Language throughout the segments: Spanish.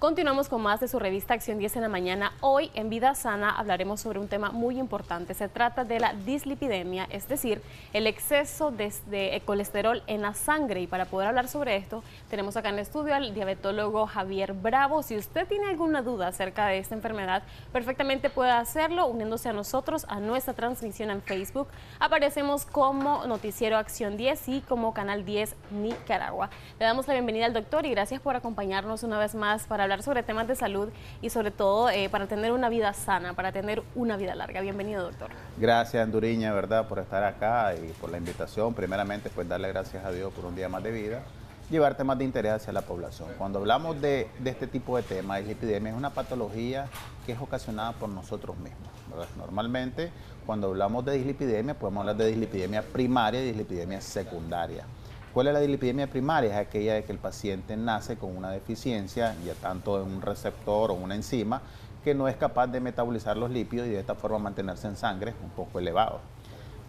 Continuamos con más de su revista Acción 10 en la mañana. Hoy en Vida Sana hablaremos sobre un tema muy importante. Se trata de la dislipidemia, es decir, el exceso de colesterol en la sangre. Y para poder hablar sobre esto, tenemos acá en el estudio al diabetólogo Javier Bravo. Si usted tiene alguna duda acerca de esta enfermedad, perfectamente puede hacerlo uniéndose a nosotros, a nuestra transmisión en Facebook. Aparecemos como Noticiero Acción 10 y como Canal 10 Nicaragua. Le damos la bienvenida al doctor y gracias por acompañarnos una vez más para hablar sobre temas de salud y sobre todo para tener una vida sana, para tener una vida larga. Bienvenido, doctor. Gracias, Anduriña, ¿verdad?, por estar acá y por la invitación. Primeramente, pues darle gracias a Dios por un día más de vida, llevar temas de interés hacia la población. Cuando hablamos de este tipo de temas, dislipidemia es una patología que es ocasionada por nosotros mismos, ¿verdad? Normalmente, cuando hablamos de dislipidemia, podemos hablar de dislipidemia primaria y dislipidemia secundaria. ¿Cuál es la dislipidemia primaria? Es aquella de que el paciente nace con una deficiencia, ya tanto en un receptor o una enzima, que no es capaz de metabolizar los lípidos y de esta forma mantenerse en sangre un poco elevado.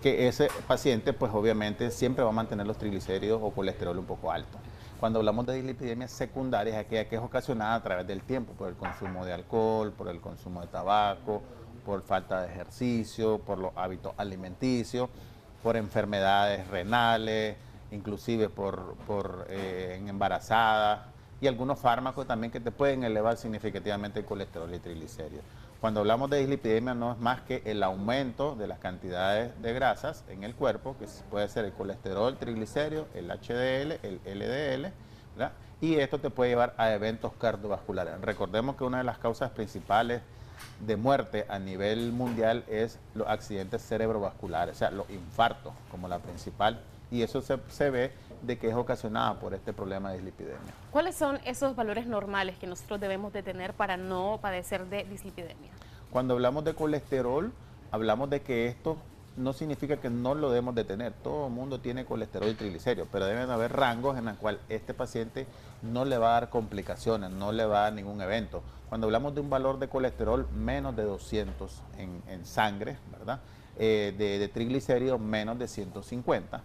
Que ese paciente, pues obviamente, siempre va a mantener los triglicéridos o colesterol un poco alto. Cuando hablamos de dislipidemia secundaria, es aquella que es ocasionada a través del tiempo, por el consumo de alcohol, por el consumo de tabaco, por falta de ejercicio, por los hábitos alimenticios, por enfermedades renales, inclusive en embarazadas, y algunos fármacos también que te pueden elevar significativamente el colesterol y triglicéridos. Cuando hablamos de dislipidemia no es más que el aumento de las cantidades de grasas en el cuerpo, que puede ser el colesterol, triglicéridos, el HDL, el LDL, ¿verdad? Y esto te puede llevar a eventos cardiovasculares. Recordemos que una de las causas principales de muerte a nivel mundial es los accidentes cerebrovasculares, o sea, los infartos como la principal, y eso se ve de que es ocasionada por este problema de dislipidemia. ¿Cuáles son esos valores normales que nosotros debemos de tener para no padecer de dislipidemia? Cuando hablamos de colesterol, hablamos de que esto no significa que no lo debemos de tener. Todo el mundo tiene colesterol y triglicéridos, pero deben haber rangos en los cuales este paciente no le va a dar complicaciones, no le va a dar ningún evento. Cuando hablamos de un valor de colesterol menos de 200 en sangre, ¿verdad? De triglicéridos menos de 150.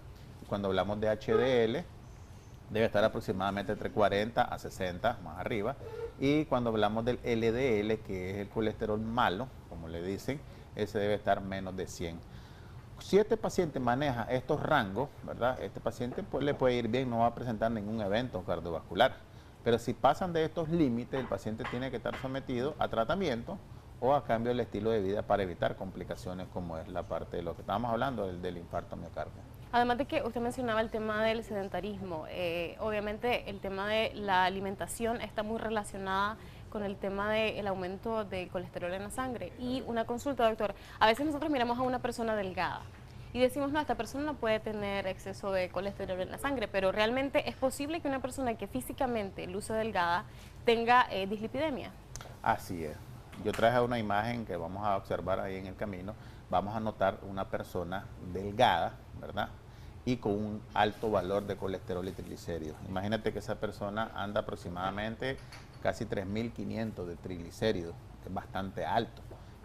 Cuando hablamos de HDL, debe estar aproximadamente entre 40 a 60, más arriba. Y cuando hablamos del LDL, que es el colesterol malo, como le dicen, ese debe estar menos de 100. Si este paciente maneja estos rangos, ¿verdad?, este paciente pues, le puede ir bien, no va a presentar ningún evento cardiovascular. Pero si pasan de estos límites, el paciente tiene que estar sometido a tratamiento o a cambio del estilo de vida para evitar complicaciones como es la parte de lo que estábamos hablando, del infarto miocardio. Además de que usted mencionaba el tema del sedentarismo, obviamente el tema de la alimentación está muy relacionada con el tema del aumento del colesterol en la sangre. Y una consulta, doctor, a veces nosotros miramos a una persona delgada y decimos, no, esta persona no puede tener exceso de colesterol en la sangre, pero realmente es posible que una persona que físicamente luce delgada tenga dislipidemia. Así es. Yo traje una imagen que vamos a observar ahí en el camino. Vamos a notar una persona delgada, ¿verdad?, y con un alto valor de colesterol y triglicéridos. Imagínate que esa persona anda aproximadamente casi 3.500 de triglicéridos, que es bastante alto.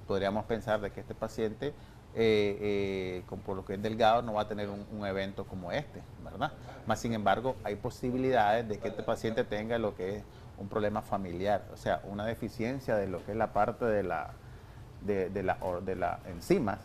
Podríamos pensar de que este paciente, por lo que es delgado, no va a tener un evento como este, ¿verdad? Más sin embargo, hay posibilidades de que este paciente tenga lo que es un problema familiar, o sea, una deficiencia de lo que es la parte de las enzimas.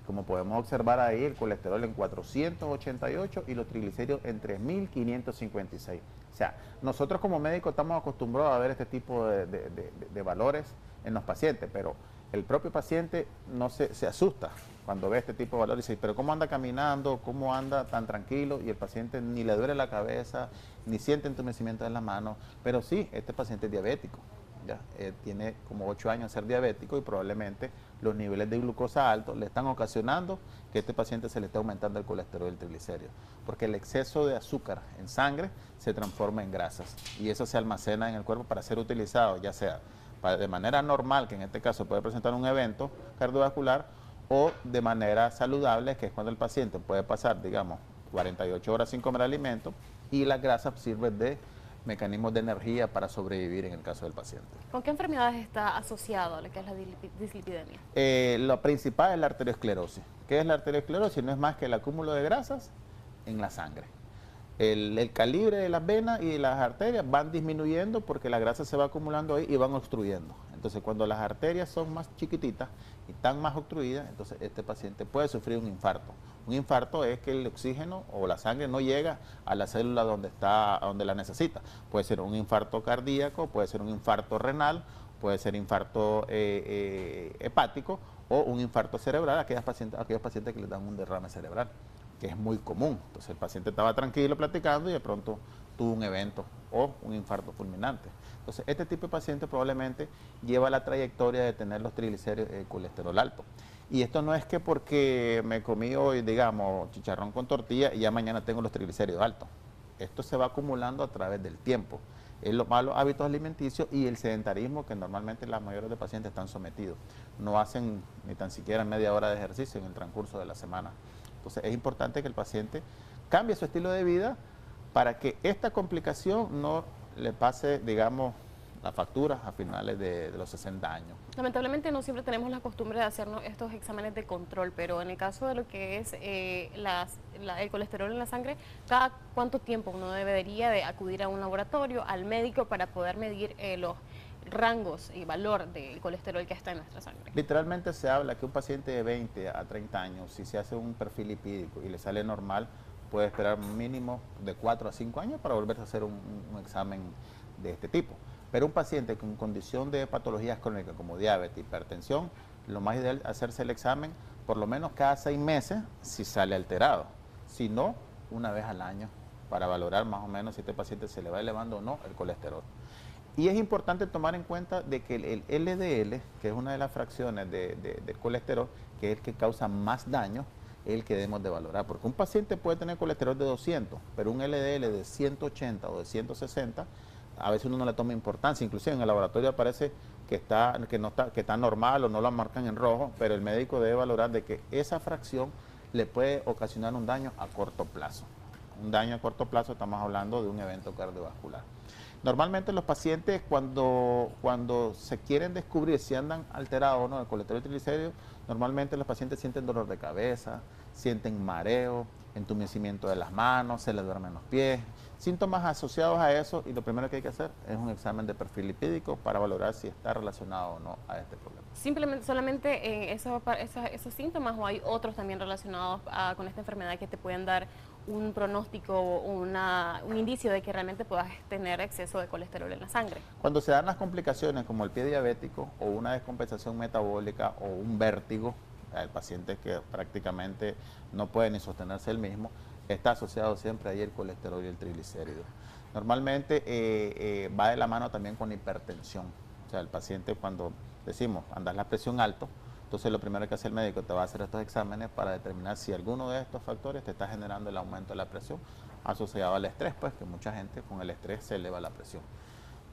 Como podemos observar ahí, el colesterol en 488 y los triglicéridos en 3.556. O sea, nosotros como médicos estamos acostumbrados a ver este tipo de valores en los pacientes, pero el propio paciente no se asusta cuando ve este tipo de valores y dice, pero ¿cómo anda caminando? ¿Cómo anda tan tranquilo? Y el paciente ni le duele la cabeza, ni siente entumecimiento en las manos, pero sí, este paciente es diabético. Ya, tiene como 8 años de ser diabético y probablemente los niveles de glucosa altos le están ocasionando que a este paciente se le esté aumentando el colesterol y el triglicérido, porque el exceso de azúcar en sangre se transforma en grasas y eso se almacena en el cuerpo para ser utilizado, ya sea de manera normal, que en este caso puede presentar un evento cardiovascular, o de manera saludable, que es cuando el paciente puede pasar, digamos, 48 horas sin comer alimentos y las grasas sirven de mecanismos de energía para sobrevivir en el caso del paciente. ¿Con qué enfermedades está asociado lo que es la dislipidemia? Lo principal es la arteriosclerosis. ¿Qué es la arteriosclerosis? No es más que el acúmulo de grasas en la sangre. el calibre de las venas y de las arterias van disminuyendo porque la grasa se va acumulando ahí y van obstruyendo. Entonces, cuando las arterias son más chiquititas y están más obstruidas, entonces este paciente puede sufrir un infarto. Un infarto es que el oxígeno o la sangre no llega a la célula donde la necesita. Puede ser un infarto cardíaco, puede ser un infarto renal, puede ser infarto hepático o un infarto cerebral, aquellos pacientes que les dan un derrame cerebral, que es muy común. Entonces el paciente estaba tranquilo platicando y de pronto tuvo un evento o un infarto fulminante. Entonces este tipo de paciente probablemente lleva la trayectoria de tener los triglicéridos y el colesterol alto. Y esto no es que porque me comí hoy, digamos, chicharrón con tortilla y ya mañana tengo los triglicéridos altos. Esto se va acumulando a través del tiempo. Es los malos hábitos alimenticios y el sedentarismo que normalmente la mayoría de pacientes están sometidos. No hacen ni tan siquiera media hora de ejercicio en el transcurso de la semana. Entonces es importante que el paciente cambie su estilo de vida para que esta complicación no le pase, digamos, la factura a finales de los 60 años. Lamentablemente no siempre tenemos la costumbre de hacernos estos exámenes de control, pero en el caso de lo que es el colesterol en la sangre, ¿cada cuánto tiempo uno debería de acudir a un laboratorio, al médico, para poder medir los rangos y valor del colesterol que está en nuestra sangre? Literalmente se habla que un paciente de 20 a 30 años, si se hace un perfil lipídico y le sale normal, puede esperar mínimo de 4 a 5 años para volverse a hacer un examen de este tipo. Pero un paciente con condición de patologías crónicas como diabetes, hipertensión, lo más ideal es hacerse el examen por lo menos cada 6 meses si sale alterado. Si no, una vez al año para valorar más o menos si este paciente se le va elevando o no el colesterol. Y es importante tomar en cuenta de que el LDL, que es una de las fracciones del colesterol, que es el que causa más daño, es el que debemos de valorar. Porque un paciente puede tener colesterol de 200, pero un LDL de 180 o de 160, a veces uno no le toma importancia. Inclusive en el laboratorio aparece que está normal o no lo marcan en rojo, pero el médico debe valorar de que esa fracción le puede ocasionar un daño a corto plazo. Un daño a corto plazo, estamos hablando de un evento cardiovascular. Normalmente los pacientes cuando se quieren descubrir si andan alterados o no el colesterol y triglicéridos, normalmente los pacientes sienten dolor de cabeza, sienten mareo, entumecimiento de las manos, se les duermen los pies, síntomas asociados a eso, y lo primero que hay que hacer es un examen de perfil lipídico para valorar si está relacionado o no a este problema. ¿Simplemente solamente esos síntomas o hay otros también relacionados con esta enfermedad que te pueden dar un pronóstico o un indicio de que realmente puedas tener exceso de colesterol en la sangre? Cuando se dan las complicaciones como el pie diabético o una descompensación metabólica o un vértigo, el paciente que prácticamente no puede ni sostenerse él mismo, está asociado siempre ahí el colesterol y el triglicérido. Normalmente va de la mano también con hipertensión. O sea, el paciente, cuando decimos andas la presión alto, entonces lo primero que hace el médico te va a hacer estos exámenes para determinar si alguno de estos factores te está generando el aumento de la presión asociado al estrés, pues que mucha gente con el estrés se eleva la presión.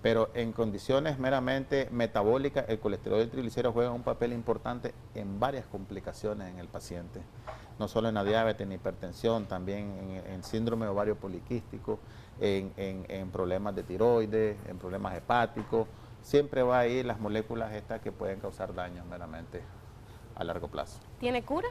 Pero en condiciones meramente metabólicas, el colesterol y el triglicéridos juegan un papel importante en varias complicaciones en el paciente. No solo en la diabetes, en hipertensión, también en síndrome ovario poliquístico, en problemas de tiroides, en problemas hepáticos. Siempre va a ir las moléculas estas que pueden causar daños meramente a largo plazo. ¿Tiene cura?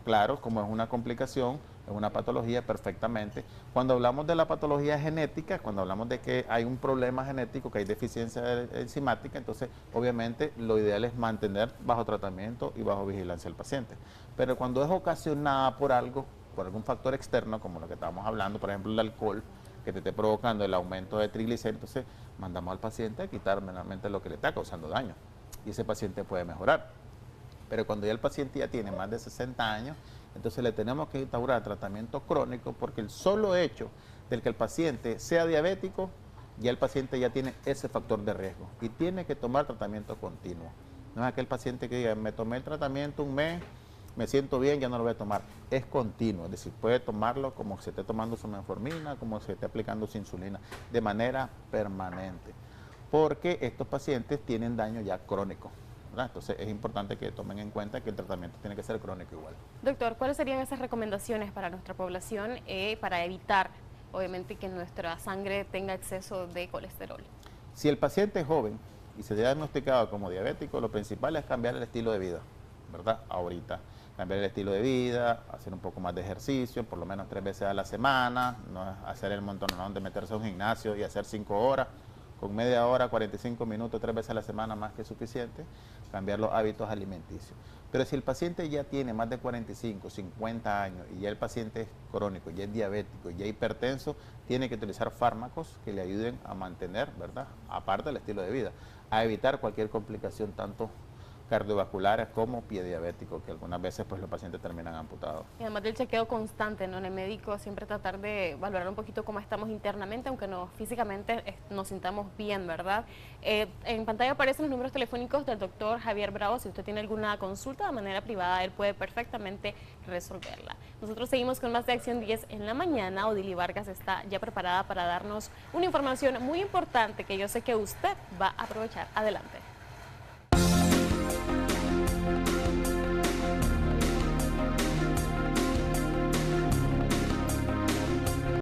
Claro, como es una complicación, es una patología perfectamente. Cuando hablamos de la patología genética, cuando hablamos de que hay un problema genético, que hay deficiencia enzimática, entonces obviamente lo ideal es mantener bajo tratamiento y bajo vigilancia al paciente. Pero cuando es ocasionada por algo, por algún factor externo, como lo que estábamos hablando, por ejemplo el alcohol, que te esté provocando el aumento de triglicéridos, entonces mandamos al paciente a quitar meramente lo que le está causando daño y ese paciente puede mejorar. Pero cuando ya el paciente ya tiene más de 60 años, entonces le tenemos que instaurar tratamiento crónico, porque el solo hecho del que el paciente sea diabético, ya el paciente ya tiene ese factor de riesgo y tiene que tomar tratamiento continuo. No es aquel paciente que diga, me tomé el tratamiento un mes, me siento bien, ya no lo voy a tomar. Es continuo, es decir, puede tomarlo como si esté tomando su metformina, como si esté aplicando su insulina, de manera permanente, porque estos pacientes tienen daño ya crónico. Entonces es importante que tomen en cuenta que el tratamiento tiene que ser crónico igual. Doctor, ¿cuáles serían esas recomendaciones para nuestra población para evitar, obviamente, que nuestra sangre tenga exceso de colesterol? Si el paciente es joven y se ha diagnosticado como diabético, lo principal es cambiar el estilo de vida, ¿verdad? Ahorita. cambiar el estilo de vida, hacer un poco más de ejercicio, por lo menos 3 veces a la semana, no hacer el montonón de meterse a un gimnasio y hacer 5 horas, con media hora, 45 minutos, 3 veces a la semana más que suficiente, cambiar los hábitos alimenticios. Pero si el paciente ya tiene más de 45, 50 años y ya el paciente es crónico, ya es diabético, ya hipertenso, tiene que utilizar fármacos que le ayuden a mantener, ¿verdad?, aparte del estilo de vida, a evitar cualquier complicación tanto cardiovasculares como pie diabético, que algunas veces pues los pacientes terminan amputados. Y además del chequeo constante, ¿no?, en el médico, siempre tratar de valorar un poquito cómo estamos internamente, aunque no físicamente nos sintamos bien, ¿verdad? En pantalla aparecen los números telefónicos del doctor Javier Bravo. Si usted tiene alguna consulta de manera privada, él puede perfectamente resolverla. Nosotros seguimos con más de Acción 10 en la mañana. Odili Vargas está ya preparada para darnos una información muy importante que yo sé que usted va a aprovechar. Adelante.